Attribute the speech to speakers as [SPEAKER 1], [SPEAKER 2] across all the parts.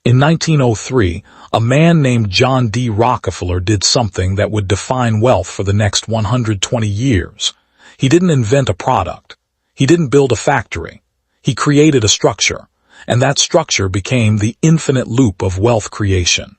[SPEAKER 1] In 1903, a man named John D. Rockefeller did something that would define wealth for the next 120 years. He didn't invent a product. He didn't build a factory. He created a structure, and that structure became the infinite loop of wealth creation.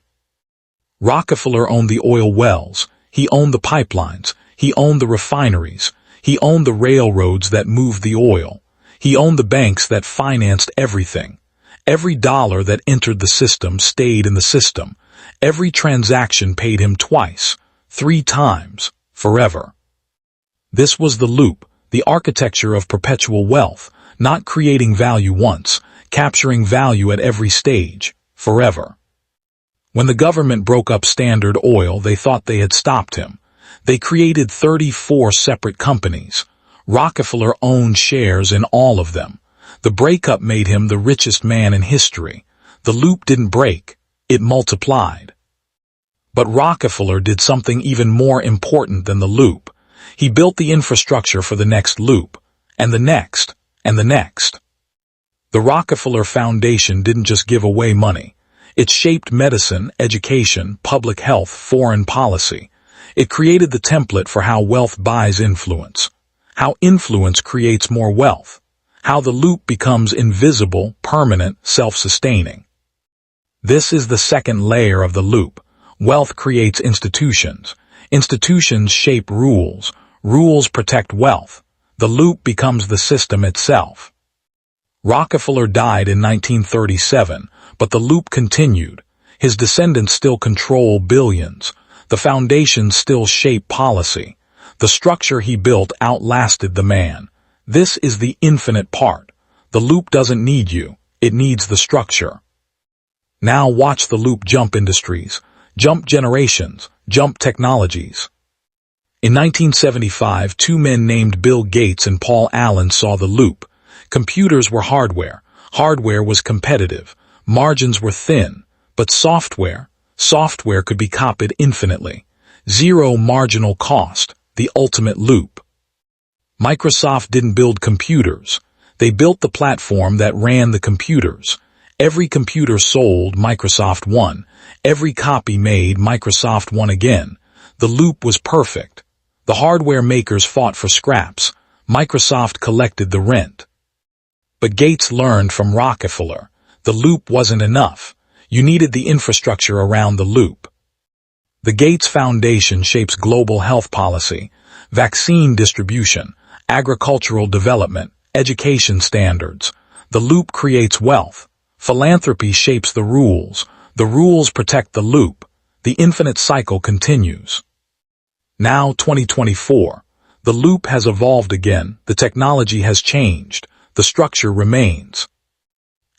[SPEAKER 1] Rockefeller owned the oil wells. He owned the pipelines. He owned the refineries. He owned the railroads that moved the oil. He owned the banks that financed everything. Every dollar that entered the system stayed in the system. Every transaction paid him twice, 3 times, forever. This was the loop, the architecture of perpetual wealth, not creating value once, capturing value at every stage, forever. When the government broke up Standard Oil, they thought they had stopped him. They created 34 separate companies. Rockefeller owned shares in all of them. The breakup made him the richest man in history. The loop didn't break, it multiplied. But Rockefeller did something even more important than the loop. He built the infrastructure for the next loop, and the next, and the next. The Rockefeller Foundation didn't just give away money. It shaped medicine, education, public health, foreign policy. It created the template for how wealth buys influence, how influence creates more wealth, how the loop becomes invisible, permanent, self-sustaining. This is the second layer of the loop. Wealth creates institutions. Institutions shape rules. Rules protect wealth. The loop becomes the system itself. Rockefeller died in 1937, but the loop continued. His descendants still control billions. The foundations still shape policy. The structure he built outlasted the man. This is the infinite part. The loop doesn't need you. It needs the structure. Now watch the loop jump industries, jump generations, jump technologies. In 1975, 2 men named Bill Gates and Paul Allen saw the loop. Computers were hardware. Hardware was competitive. Margins were thin. But software could be copied infinitely. Zero marginal cost, the ultimate loop. Microsoft didn't build computers. They built the platform that ran the computers. Every computer sold, Microsoft won. Every copy made, Microsoft won again. The loop was perfect. The hardware makers fought for scraps. Microsoft collected the rent. But Gates learned from Rockefeller. The loop wasn't enough. You needed the infrastructure around the loop. The Gates Foundation shapes global health policy, vaccine distribution, agricultural development, education standards. The loop creates wealth. Philanthropy shapes the rules. The rules protect the loop. The infinite cycle continues. Now 2024. The loop has evolved again. The technology has changed. The structure remains.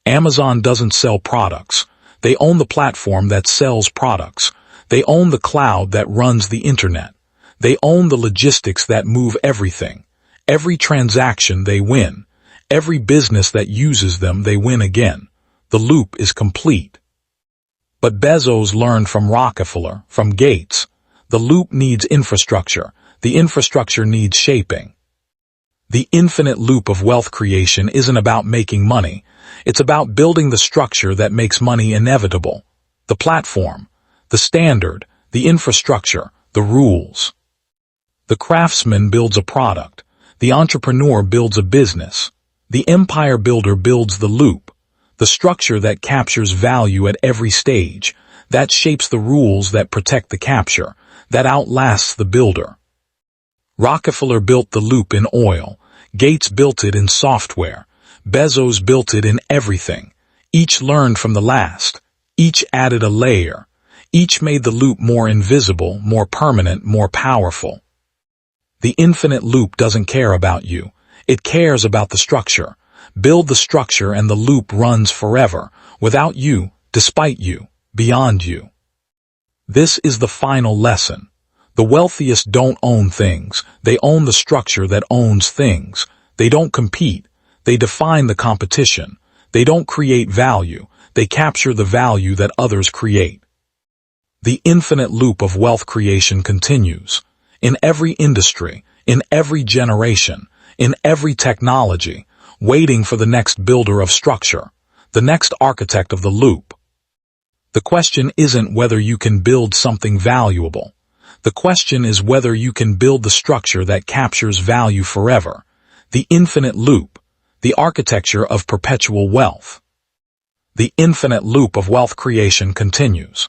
[SPEAKER 1] Amazon doesn't sell products. They own the platform that sells products. They own the cloud that runs the internet. They own the logistics that move everything. Every transaction they win. Every business that uses them they win again. The loop is complete. But Bezos learned from Rockefeller, from Gates. The loop needs infrastructure. The infrastructure needs shaping. The infinite loop of wealth creation isn't about making money. It's about building the structure that makes money inevitable. The platform, the standard, the infrastructure, the rules. The craftsman builds a product. The entrepreneur builds a business. The empire builder builds the loop. The structure that captures value at every stage. That shapes the rules that protect the capture. That outlasts the builder. Rockefeller built the loop in oil. Gates built it in software. Bezos built it in everything. Each learned from the last. Each added a layer. Each made the loop more invisible, more permanent, more powerful. The infinite loop doesn't care about you. It cares about the structure. Build the structure and the loop runs forever, without you, despite you, beyond you. This is the final lesson. The wealthiest don't own things. They own the structure that owns things. They don't compete. They define the competition. They don't create value. They capture the value that others create. The infinite loop of wealth creation continues. In every industry, in every generation, in every technology, waiting for the next builder of structure, the next architect of the loop. The question isn't whether you can build something valuable. The question is whether you can build the structure that captures value forever, the infinite loop, the architecture of perpetual wealth. The infinite loop of wealth creation continues.